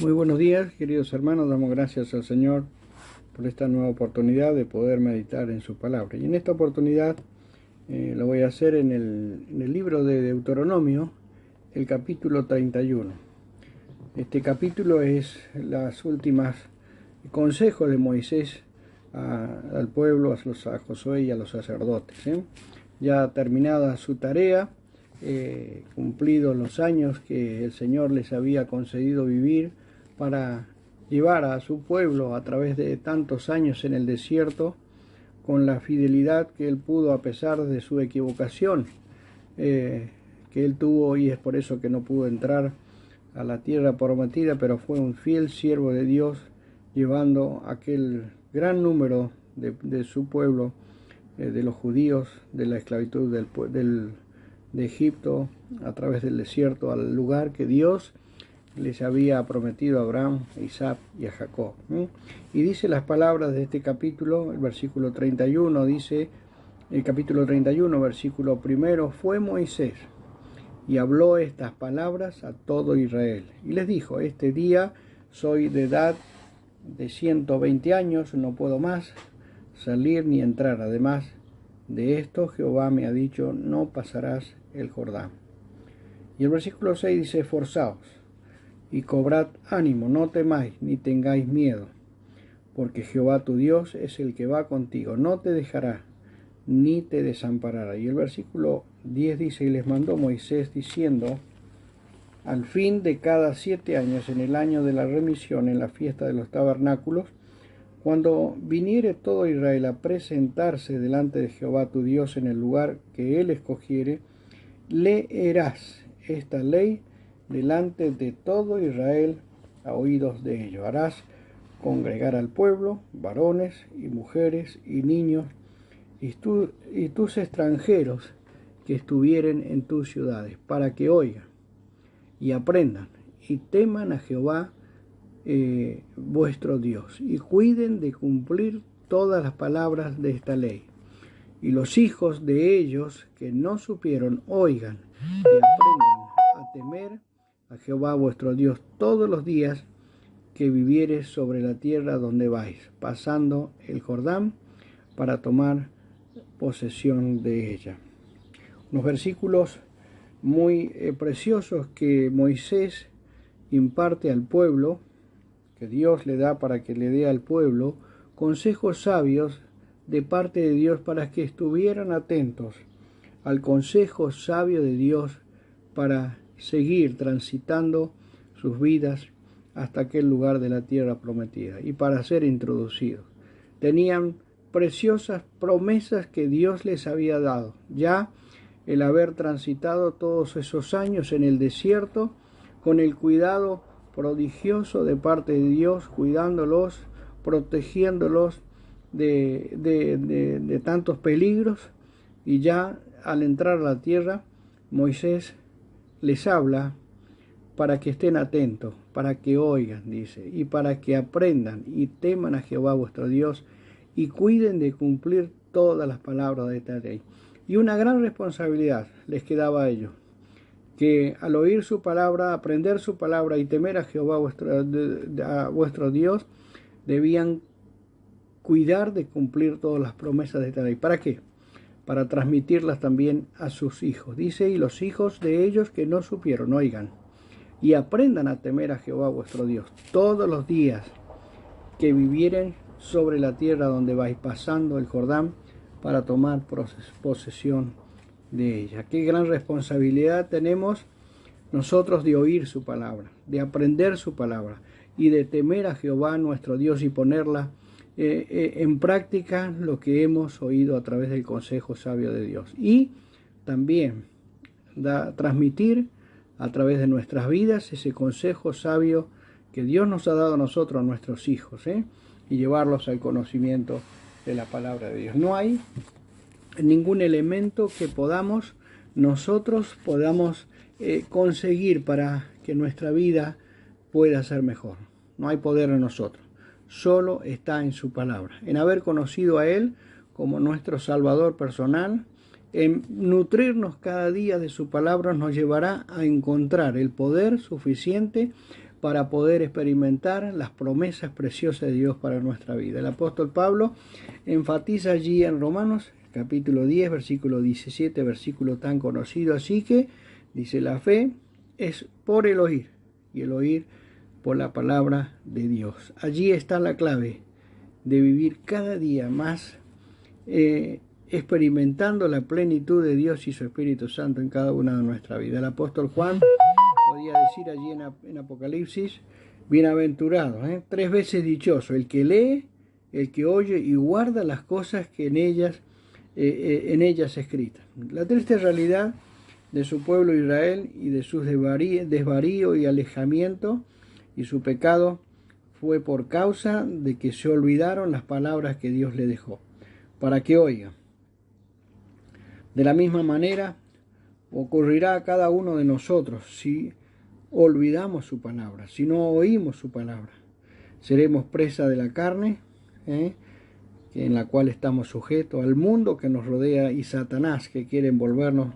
Muy buenos días, queridos hermanos. Damos gracias al Señor por esta nueva oportunidad de poder meditar en su palabra. Y en esta oportunidad lo voy a hacer en el libro de Deuteronomio, el capítulo 31. Este capítulo es las últimas consejos de Moisés al pueblo, a Josué y a los sacerdotes. Ya terminada su tarea, cumplidos los años que el Señor les había concedido vivir para llevar a su pueblo a través de tantos años en el desierto, con la fidelidad que él pudo a pesar de su equivocación que él tuvo, y es por eso que no pudo entrar a la tierra prometida, pero fue un fiel siervo de Dios, llevando aquel gran número de su pueblo, de los judíos, de la esclavitud de Egipto, a través del desierto, al lugar que Dios les había prometido a Abraham, a Isaac y a Jacob. Y dice las palabras de este capítulo, el versículo 31, dice, el capítulo 31, versículo primero: fue Moisés y habló estas palabras a todo Israel. Y les dijo: este día soy de edad de 120 años, no puedo más salir ni entrar. Además de esto, Jehová me ha dicho: no pasarás el Jordán. Y el versículo 6 dice: esforzaos y cobrad ánimo, no temáis ni tengáis miedo, porque Jehová tu Dios es el que va contigo, no te dejará ni te desamparará. Y el versículo 10 dice: y les mandó Moisés diciendo: al fin de cada 7 años, en el año de la remisión, en la fiesta de los tabernáculos, cuando viniere todo Israel a presentarse delante de Jehová tu Dios en el lugar que él escogiere, leerás esta ley delante de todo Israel a oídos de ellos. Harás congregar al pueblo, varones y mujeres y niños, y tus extranjeros que estuvieren en tus ciudades, para que oigan y aprendan y teman a Jehová vuestro Dios, y cuiden de cumplir todas las palabras de esta ley. Y los hijos de ellos que no supieron, oigan y aprendan a temer a Jehová vuestro Dios todos los días que vivieres sobre la tierra donde vais, pasando el Jordán para tomar posesión de ella. Unos versículos muy preciosos que Moisés imparte al pueblo, que Dios le da para que le dé al pueblo consejos sabios de parte de Dios, para que estuvieran atentos al consejo sabio de Dios para seguir transitando sus vidas hasta aquel lugar de la tierra prometida y para ser introducidos. Tenían preciosas promesas que Dios les había dado. Ya el haber transitado todos esos años en el desierto, con el cuidado prodigioso de parte de Dios, cuidándolos, protegiéndolos de tantos peligros, y ya al entrar a la tierra, Moisés les habla para que estén atentos, para que oigan, dice, y para que aprendan y teman a Jehová vuestro Dios, y cuiden de cumplir todas las palabras de esta ley. Y una gran responsabilidad les quedaba a ellos, que al oír su palabra, aprender su palabra y temer a Jehová vuestro Dios, debían cuidar de cumplir todas las promesas de esta ley. ¿Para qué? Para transmitirlas también a sus hijos. Dice: y los hijos de ellos que no supieron, oigan y aprendan a temer a Jehová vuestro Dios todos los días que vivieren sobre la tierra donde vais, pasando el Jordán para tomar posesión de ella. Qué gran responsabilidad tenemos nosotros de oír su palabra, de aprender su palabra y de temer a Jehová nuestro Dios y ponerla en práctica, lo que hemos oído a través del consejo sabio de Dios. Y también transmitir a través de nuestras vidas ese consejo sabio que Dios nos ha dado a nosotros, a nuestros hijos, y llevarlos al conocimiento de la palabra de Dios. No hay ningún elemento que nosotros podamos conseguir para que nuestra vida pueda ser mejor. No hay poder en nosotros, solo está en su palabra, en haber conocido a Él como nuestro Salvador personal. En nutrirnos cada día de su palabra nos llevará a encontrar el poder suficiente para poder experimentar las promesas preciosas de Dios para nuestra vida. El apóstol Pablo enfatiza allí en Romanos capítulo 10, versículo 17, versículo tan conocido. Así que, dice, la fe es por el oír, y el oír por la palabra de Dios. Allí está la clave de vivir cada día más experimentando la plenitud de Dios y su Espíritu Santo en cada una de nuestras vidas. El apóstol Juan podía decir allí en Apocalipsis, bienaventurado, 3 veces dichoso, el que lee, el que oye y guarda las cosas que en ellas escritas. La triste realidad de su pueblo Israel y de sus desvarío y alejamiento y su pecado fue por causa de que se olvidaron las palabras que Dios le dejó, para que oigan. De la misma manera ocurrirá a cada uno de nosotros si olvidamos su palabra, si no oímos su palabra. Seremos presa de la carne, en la cual estamos sujetos, al mundo que nos rodea y Satanás, que quiere envolvernos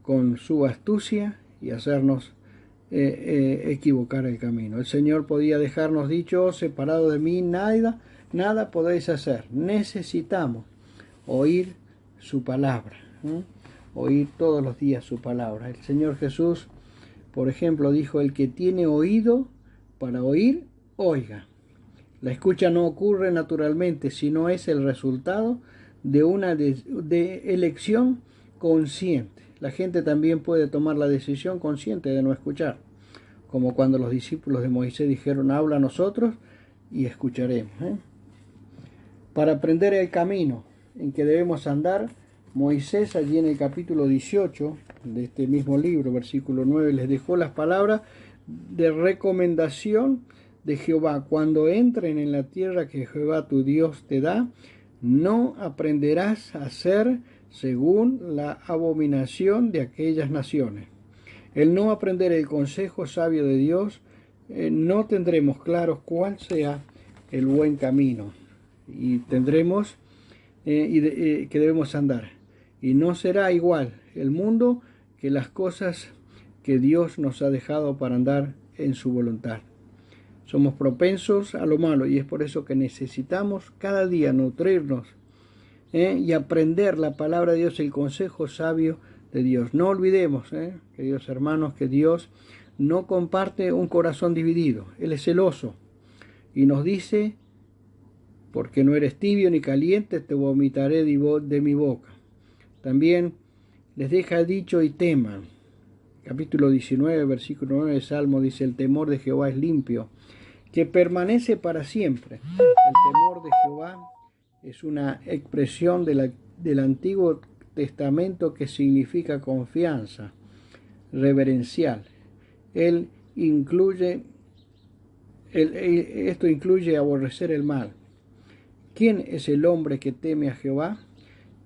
con su astucia y hacernos equivocar el camino. El Señor podía dejarnos dicho, separado de mí, nada podéis hacer. Necesitamos oír su palabra, oír todos los días su palabra. El Señor Jesús, por ejemplo, dijo, el que tiene oído para oír, oiga. La escucha no ocurre naturalmente, sino es el resultado de una elección consciente. La gente también puede tomar la decisión consciente de no escuchar, como cuando los discípulos de Moisés dijeron, habla a nosotros y escucharemos. Para aprender el camino en que debemos andar, Moisés, allí en el capítulo 18 de este mismo libro, versículo 9, les dejó las palabras de recomendación de Jehová. Cuando entren en la tierra que Jehová tu Dios te da, no aprenderás a hacer según la abominación de aquellas naciones. El no aprender el consejo sabio de Dios, no tendremos claros cuál sea el buen camino y tendremos que debemos andar. Y no será igual el mundo que las cosas que Dios nos ha dejado para andar en su voluntad. Somos propensos a lo malo y es por eso que necesitamos cada día nutrirnos y aprender la palabra de Dios, el consejo sabio de Dios. No olvidemos, queridos hermanos, que Dios no comparte un corazón dividido. Él es celoso y nos dice, porque no eres tibio ni caliente, te vomitaré de mi boca. También les deja dicho y teman. Capítulo 19, versículo 9 de Salmo dice, el temor de Jehová es limpio, que permanece para siempre. El temor de Jehová es una expresión del Antiguo Testamento que significa confianza, reverencial. Esto incluye aborrecer el mal. ¿Quién es el hombre que teme a Jehová?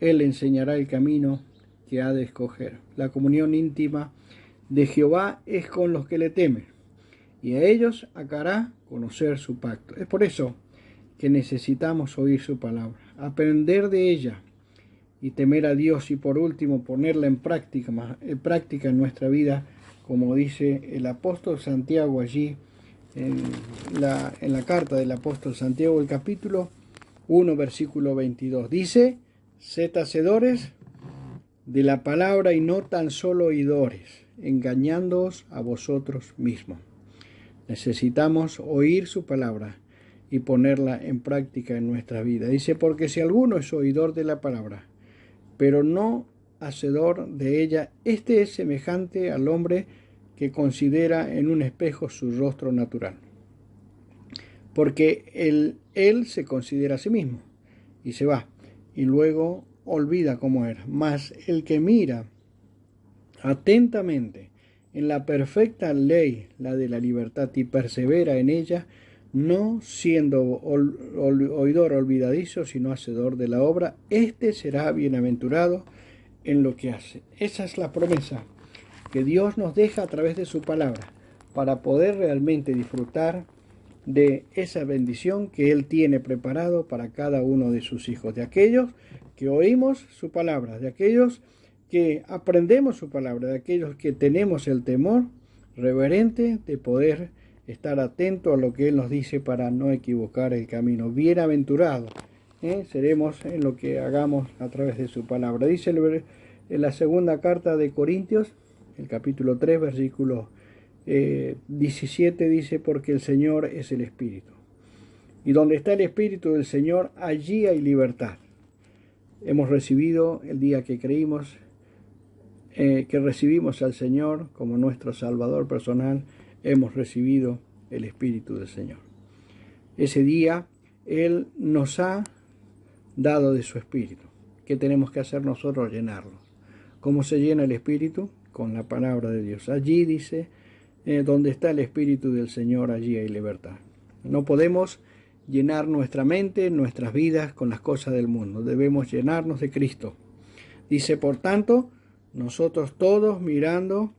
Él le enseñará el camino que ha de escoger. La comunión íntima de Jehová es con los que le temen, y a ellos hará conocer su pacto. Es por eso que necesitamos oír su palabra, aprender de ella y temer a Dios, y por último ponerla en práctica en nuestra vida, como dice el apóstol Santiago allí en la carta del apóstol Santiago, el capítulo 1, versículo 22. Dice, sed hacedores de la palabra y no tan solo oidores, engañándoos a vosotros mismos. Necesitamos oír su palabra y ponerla en práctica en nuestra vida. Dice, porque si alguno es oidor de la palabra, pero no hacedor de ella, este es semejante al hombre que considera en un espejo su rostro natural. Porque él se considera a sí mismo y se va, y luego olvida cómo era. Mas el que mira atentamente en la perfecta ley, la de la libertad, y persevera en ella, no siendo oidor olvidadizo, sino hacedor de la obra, éste será bienaventurado en lo que hace. Esa es la promesa que Dios nos deja a través de su palabra, para poder realmente disfrutar de esa bendición que Él tiene preparado para cada uno de sus hijos, de aquellos que oímos su palabra, de aquellos que aprendemos su palabra, de aquellos que tenemos el temor reverente de poder estar atento a lo que Él nos dice para no equivocar el camino. Bienaventurados seremos en lo que hagamos a través de su palabra. Dice en la segunda carta de Corintios, el capítulo 3, versículo 17, dice: porque el Señor es el Espíritu. Y donde está el Espíritu del Señor, allí hay libertad. Hemos recibido, el día que creímos, que recibimos al Señor como nuestro Salvador personal, hemos recibido el Espíritu del Señor. Ese día Él nos ha dado de su Espíritu. ¿Qué tenemos que hacer nosotros? Llenarlo. ¿Cómo se llena el Espíritu? Con la palabra de Dios. Allí dice, donde está el Espíritu del Señor, allí hay libertad. No podemos llenar nuestra mente, nuestras vidas con las cosas del mundo. Debemos llenarnos de Cristo. Dice, por tanto, nosotros todos mirando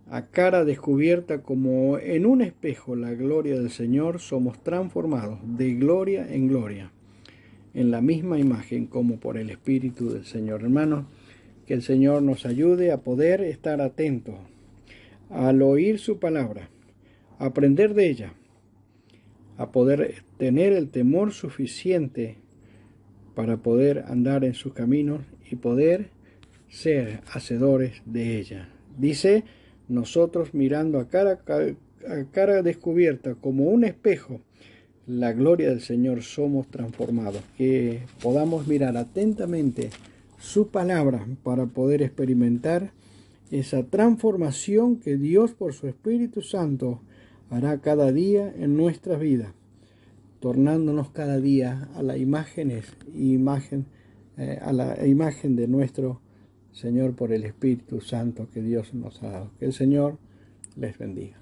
a cara descubierta como en un espejo la gloria del Señor, somos transformados de gloria en gloria, en la misma imagen como por el Espíritu del Señor. Hermanos, que el Señor nos ayude a poder estar atentos al oír su palabra, a aprender de ella, a poder tener el temor suficiente para poder andar en sus caminos y poder ser hacedores de ella. Dice, nosotros mirando a cara descubierta como un espejo la gloria del Señor, somos transformados. Que podamos mirar atentamente su palabra para poder experimentar esa transformación que Dios por su Espíritu Santo hará cada día en nuestra vida, tornándonos cada día a la imagen de nuestro Señor por el Espíritu Santo que Dios nos ha dado. Que el Señor les bendiga.